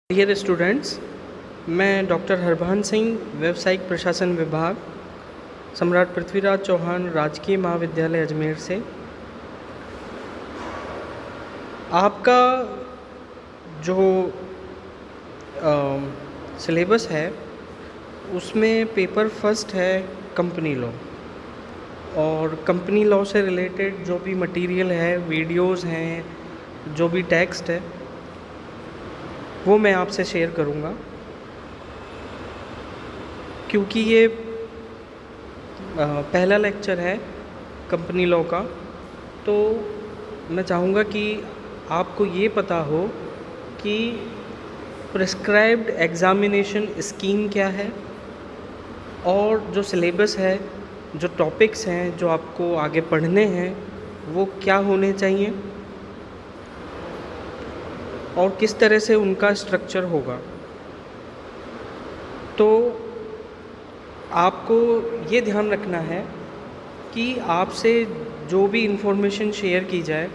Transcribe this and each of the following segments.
Dear students, मैं doctor हरभान Singh, व्यावसायिक प्रशासन विभाग, सम्राट पृथ्वीराज चौहान राजकीय महाविद्यालय अजमेर से आपका जो सिलेबस है उसमें पेपर फर्स्ट है कंपनी लॉ। और कंपनी लॉ से रिलेटेड जो भी मटेरियल है, वीडियोस हैं, जो भी टेक्स्ट है, वो मैं आपसे शेयर करूँगा। क्योंकि ये पहला लेक्चर है कंपनी लॉ का, तो मैं चाहूँगा कि आपको ये पता हो कि प्रिस्क्राइब्ड एग्ज़ामिनेशन स्कीम क्या है और जो सिलेबस है, जो टॉपिक्स हैं जो आपको आगे पढ़ने हैं, वो क्या होने चाहिए और किस तरह से उनका स्ट्रक्चर होगा। तो आपको ये ध्यान रखना है कि आपसे जो भी इन्फॉर्मेशन शेयर की जाए,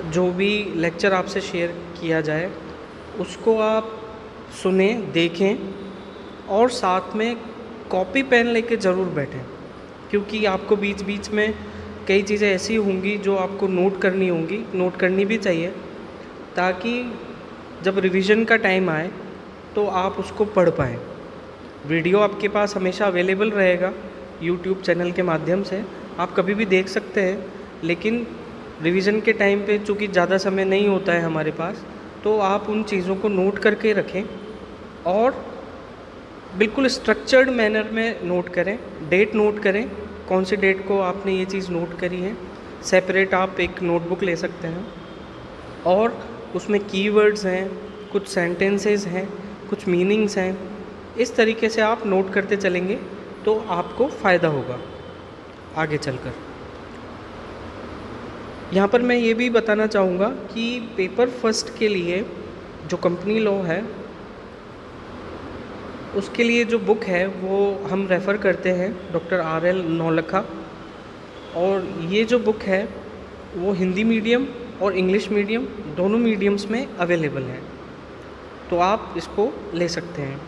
जो भी लेक्चर आपसे शेयर किया जाए, उसको आप सुने, देखें और साथ में कॉपी पेन लेके ज़रूर बैठें। क्योंकि आपको बीच बीच में कई चीज़ें ऐसी होंगी जो आपको नोट करनी होंगी, नोट करनी भी चाहिए, ताकि जब रिवीजन का टाइम आए तो आप उसको पढ़ पाएँ। वीडियो आपके पास हमेशा अवेलेबल रहेगा यूट्यूब चैनल के माध्यम से, आप कभी भी देख सकते हैं। लेकिन रिवीजन के टाइम पे चूँकि ज़्यादा समय नहीं होता है हमारे पास, तो आप उन चीज़ों को नोट करके रखें और बिल्कुल स्ट्रक्चर्ड मैनर में नोट करें। डेट नोट करें, कौन सी डेट को आपने ये चीज़ नोट करी है। सेपरेट आप एक नोटबुक ले सकते हैं और उसमें कीवर्ड्स हैं, कुछ सेंटेंसेस हैं, कुछ मीनिंग्स हैं। इस तरीके से आप नोट करते चलेंगे तो आपको फ़ायदा होगा आगे चलकर। यहाँ पर मैं ये भी बताना चाहूँगा कि पेपर फर्स्ट के लिए जो कंपनी लॉ है, उसके लिए जो बुक है वो हम रेफ़र करते हैं डॉक्टर RL नौलखा। और ये जो बुक है वो हिंदी मीडियम और इंग्लिश मीडियम दोनों मीडियम्स में अवेलेबल है, तो आप इसको ले सकते हैं।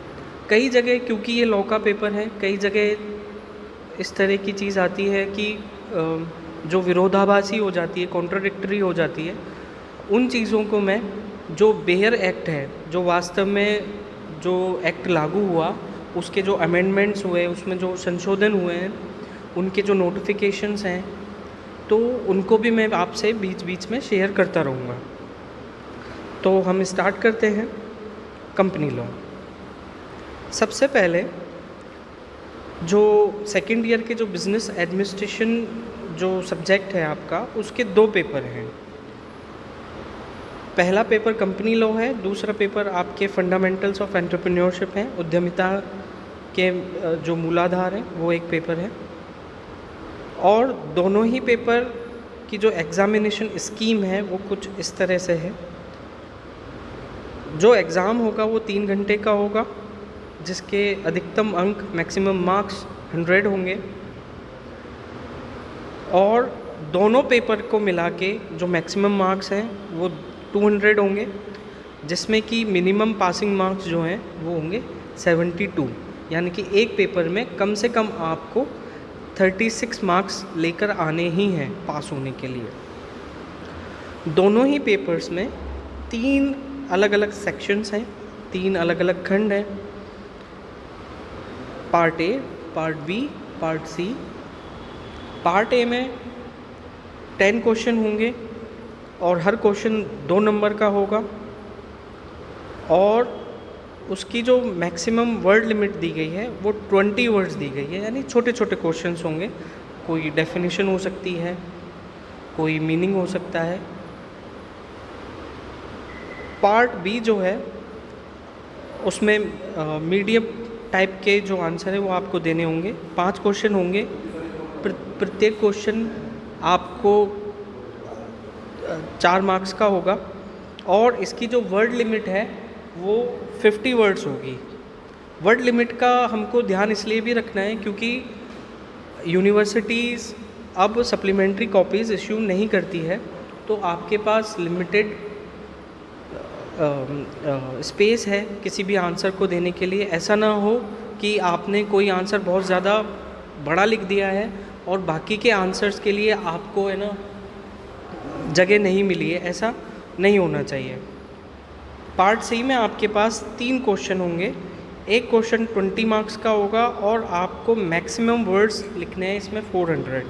कई जगह, क्योंकि ये लॉ का पेपर है, कई जगह इस तरह की चीज़ आती है कि जो विरोधाभासी हो जाती है, कॉन्ट्राडिक्टरी हो जाती है, उन चीज़ों को मैं, जो बेयर एक्ट है, जो वास्तव में जो एक्ट लागू हुआ, उसके जो अमेंडमेंट्स हुए, उसमें जो संशोधन हुए हैं, उनके जो नोटिफिकेशंस हैं, तो उनको भी मैं आपसे बीच बीच में शेयर करता रहूँगा। तो हम स्टार्ट करते हैं कंपनी लॉ। सबसे पहले जो सेकेंड ईयर के जो बिज़नेस एडमिनिस्ट्रेशन जो सब्जेक्ट है आपका, उसके 2 पेपर हैं। पहला पेपर कंपनी लॉ है, दूसरा पेपर आपके फंडामेंटल्स ऑफ एंटरप्रेन्योरशिप हैं, उद्यमिता के जो मूलाधार हैं, वो एक पेपर है। और दोनों ही पेपर की जो एग्ज़ामिनेशन स्कीम है वो कुछ इस तरह से है। जो एग्ज़ाम होगा वो 3 घंटे का होगा, जिसके अधिकतम अंक, मैक्सिमम मार्क्स 100 होंगे। और दोनों पेपर को मिला के जो मैक्सिमम मार्क्स हैं वो 200 होंगे, जिसमें कि मिनिमम पासिंग मार्क्स जो हैं वो होंगे 72। यानी कि एक पेपर में कम से कम आपको 36 मार्क्स लेकर आने ही हैं पास होने के लिए। दोनों ही पेपर्स में 3 अलग अलग सेक्शंस हैं, 3 अलग अलग खंड हैं, part A, part B, part C. Part A में 10 क्वेश्चन होंगे और हर क्वेश्चन 2 नंबर का होगा। और उसकी जो मैक्सिमम वर्ड लिमिट दी गई है वो 20 वर्ड्स दी गई है, यानी छोटे छोटे क्वेश्चंस होंगे। कोई डेफिनेशन हो सकती है, कोई मीनिंग हो सकता है। पार्ट बी जो है उसमें मीडियम टाइप के जो आंसर है वो आपको देने होंगे। 5 क्वेश्चन होंगे, प्रत्येक क्वेश्चन आपको 4 मार्क्स का होगा। और इसकी जो वर्ड लिमिट है वो 50 वर्ड्स होगी। वर्ड लिमिट का हमको ध्यान इसलिए भी रखना है क्योंकि यूनिवर्सिटीज़ अब सप्लीमेंट्री कॉपीज़ इश्यू नहीं करती है, तो आपके पास लिमिटेड स्पेस है किसी भी आंसर को देने के लिए। ऐसा ना हो कि आपने कोई आंसर बहुत ज़्यादा बड़ा लिख दिया है और बाकी के आंसर्स के लिए आपको है ना जगह नहीं मिली है, ऐसा नहीं होना चाहिए। पार्ट सी में आपके पास 3 क्वेश्चन होंगे। एक क्वेश्चन 20 मार्क्स का होगा और आपको मैक्सिमम वर्ड्स लिखने हैं इसमें 400।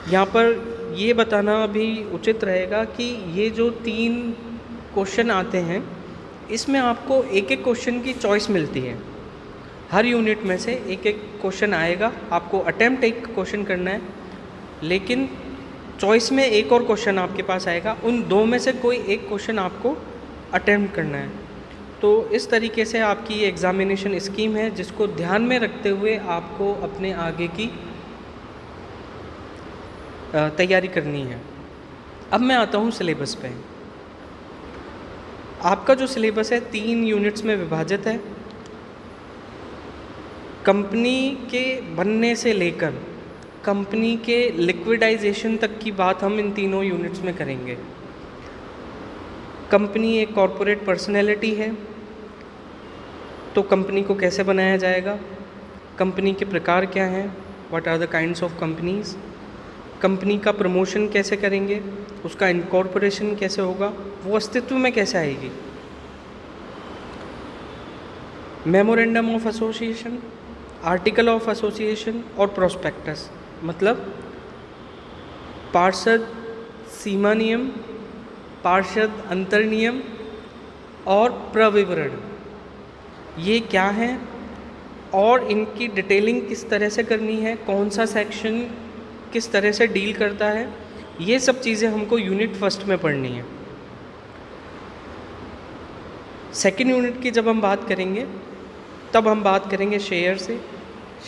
यहाँ पर ये बताना भी उचित रहेगा कि ये जो 3 क्वेश्चन आते हैं इसमें आपको एक एक क्वेश्चन की चॉइस मिलती है। हर यूनिट में से एक एक क्वेश्चन आएगा, आपको अटेम्प्ट एक क्वेश्चन करना है, लेकिन चॉइस में एक और क्वेश्चन आपके पास आएगा, उन 2 में से कोई एक क्वेश्चन आपको अटेम्प्ट करना है। तो इस तरीके से आपकी ये एग्ज़ामिनेशन स्कीम है जिसको ध्यान में रखते हुए आपको अपने आगे की तैयारी करनी है। अब मैं आता हूँ सिलेबस पे। आपका जो सिलेबस है 3 यूनिट्स में विभाजित है। कंपनी के बनने से लेकर कंपनी के लिक्विडाइजेशन तक की बात हम इन तीनों यूनिट्स में करेंगे। कंपनी एक कॉरपोरेट पर्सनैलिटी है, तो कंपनी को कैसे बनाया जाएगा, कंपनी के प्रकार क्या हैं, what are the kinds of companies, company का प्रमोशन कैसे करेंगे, उसका इनकॉर्पोरेशन कैसे होगा, वो अस्तित्व में कैसे आएगी, memorandum of association, article of association और प्रोस्पेक्टस, मतलब पार्षद सीमा नियम, पार्षद अंतर नियम और प्रविवरण, ये क्या हैं और इनकी डिटेलिंग किस तरह से करनी है, कौन सा सेक्शन किस तरह से डील करता है, ये सब चीज़ें हमको यूनिट फर्स्ट में पढ़नी है। सेकेंड यूनिट की जब हम बात करेंगे तब हम बात करेंगे शेयर से।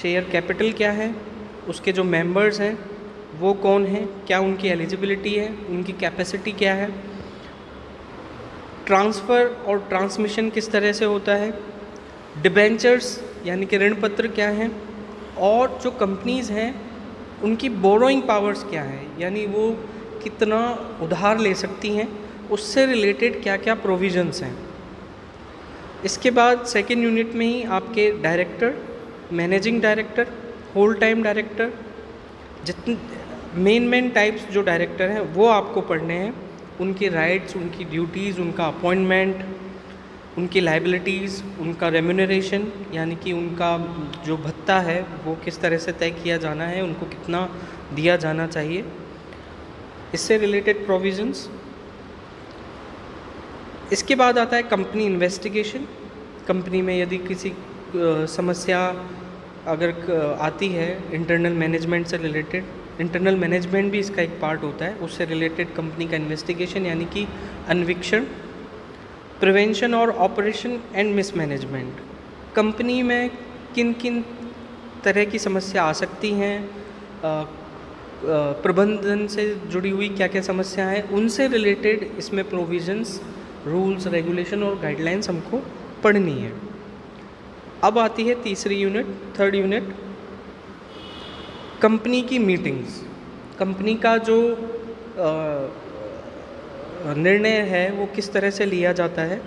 शेयर कैपिटल क्या है, उसके जो मेंबर्स हैं वो कौन हैं, क्या उनकी एलिजिबिलिटी है, उनकी कैपेसिटी क्या है, ट्रांसफ़र और ट्रांसमिशन किस तरह से होता है, डिबेंचर्स यानी कि ऋण पत्र क्या हैं, और जो कंपनीज़ हैं उनकी बोरोइंग पावर्स क्या हैं, यानी वो कितना उधार ले सकती हैं, उससे रिलेटेड क्या क्या प्रोविजंस हैं। इसके बाद सेकेंड यूनिट में ही आपके director, managing director, whole time director, जितने मेन टाइप्स जो डायरेक्टर हैं वो आपको पढ़ने हैं, उनके राइट्स, उनकी ड्यूटीज़, उनका अपॉइंटमेंट, उनकी लाइबिलिटीज़, उनका रेम्यूनरेशन यानी कि उनका जो भत्ता है वो किस तरह से तय किया जाना है, उनको कितना दिया जाना चाहिए, इससे रिलेटेड प्रोविजंस। इसके बाद आता है कंपनी इन्वेस्टिगेशन। कंपनी में यदि किसी समस्या अगर आती है इंटरनल मैनेजमेंट से रिलेटेड, इंटरनल मैनेजमेंट भी इसका एक पार्ट होता है, उससे रिलेटेड कंपनी का इन्वेस्टिगेशन यानी कि अन्वीक्षण, प्रिवेंशन और ऑपरेशन एंड मिसमैनेजमेंट। कंपनी में किन किन तरह की समस्या आ सकती हैं, प्रबंधन से जुड़ी हुई क्या क्या समस्या है, उनसे रिलेटेड इसमें प्रोविजंस, रूल्स, रेगुलेशन और गाइडलाइंस हमको पढ़नी है। अब आती है तीसरी यूनिट, थर्ड यूनिट, कंपनी की मीटिंग्स। कंपनी का जो निर्णय है वो किस तरह से लिया जाता है,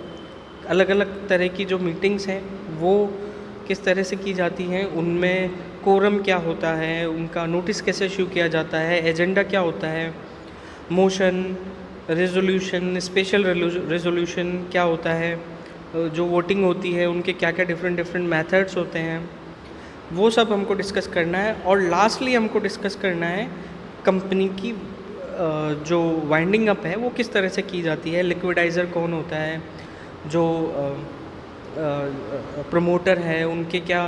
अलग अलग तरह की जो मीटिंग्स हैं वो किस तरह से की जाती हैं, उनमें कोरम क्या होता है, उनका नोटिस कैसे इशू किया जाता है, एजेंडा क्या होता है, मोशन, रेजोल्यूशन, स्पेशल रेजोल्यूशन क्या होता है, जो वोटिंग होती है उनके क्या क्या डिफरेंट मेथड्स होते हैं, वो सब हमको डिस्कस करना है। और लास्टली हमको डिस्कस करना है कंपनी की जो वाइंडिंग अप है वो किस तरह से की जाती है, लिक्विडाइज़र कौन होता है, जो प्रमोटर है उनके क्या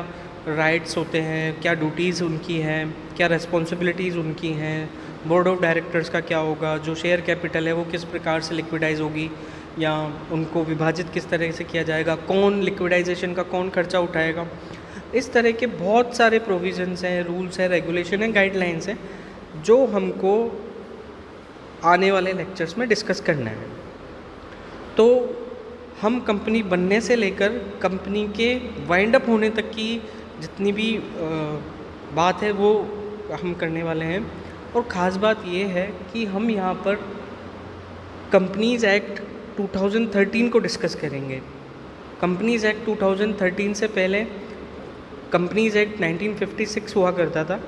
राइट्स होते हैं, क्या ड्यूटीज़ उनकी हैं, क्या रिस्पॉन्सिबिलिटीज़ उनकी हैं, बोर्ड ऑफ डायरेक्टर्स का क्या होगा, जो शेयर कैपिटल है वो किस प्रकार से लिक्विडाइज होगी या उनको विभाजित किस तरह से किया जाएगा, कौन लिक्विडाइजेशन का कौन खर्चा उठाएगा। इस तरह के बहुत सारे प्रोविजंस हैं, रूल्स हैं, रेगुलेशन हैं, गाइडलाइंस हैं जो हमको आने वाले लेक्चर्स में डिस्कस करना है। तो हम कंपनी बनने से लेकर कंपनी के वाइंड अप होने तक की जितनी भी बात है वो हम करने वाले हैं। और ख़ास बात ये है कि हम यहाँ पर कंपनीज़ एक्ट 2013 को डिस्कस करेंगे। कंपनीज़ एक्ट 2013 से पहले कंपनीज़ एक्ट 1956 हुआ करता था,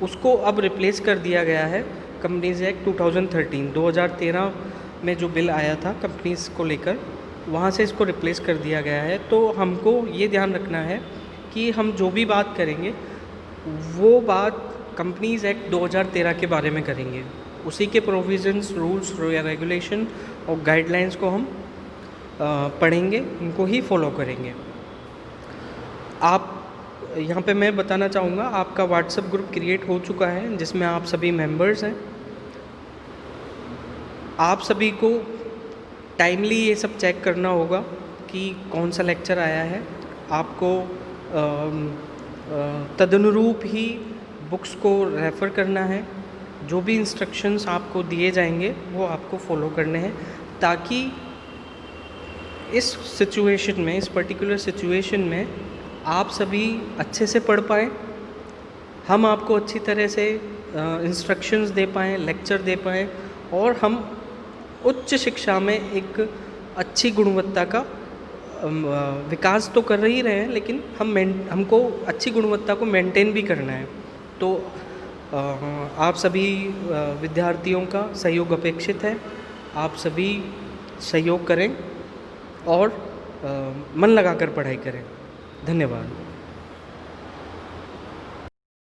उसको अब रिप्लेस कर दिया गया है कंपनीज़ एक्ट 2013 में जो बिल आया था कंपनीज़ को लेकर, वहाँ से इसको रिप्लेस कर दिया गया है। तो हमको ये ध्यान रखना है कि हम जो भी बात करेंगे वो बात कंपनीज़ एक्ट 2013 के बारे में करेंगे। उसी के प्रोविज़न्स, रूल्स या रेगुलेशन और गाइडलाइंस को हम पढ़ेंगे, उनको ही फॉलो करेंगे। आप यहाँ पे मैं बताना चाहूँगा, आपका व्हाट्सएप ग्रुप क्रिएट हो चुका है जिसमें आप सभी मेंबर्स हैं। आप सभी को टाइमली ये सब चेक करना होगा कि कौन सा लेक्चर आया है। आपको तदनुरूप ही बुक्स को रेफ़र करना है। जो भी इंस्ट्रक्शंस आपको दिए जाएंगे वो आपको फॉलो करने हैं, ताकि इस सिचुएशन में, इस पर्टिकुलर सिचुएशन में आप सभी अच्छे से पढ़ पाएँ, हम आपको अच्छी तरह से इंस्ट्रक्शंस दे पाएँ, लेक्चर दे पाएँ, और हम उच्च शिक्षा में एक अच्छी गुणवत्ता का विकास तो कर ही रहे हैं, लेकिन हमको अच्छी गुणवत्ता को मेंटेन भी करना है। तो आप सभी विद्यार्थियों का सहयोग अपेक्षित है। आप सभी सहयोग करें और मन लगाकर पढ़ाई करें। धन्यवाद।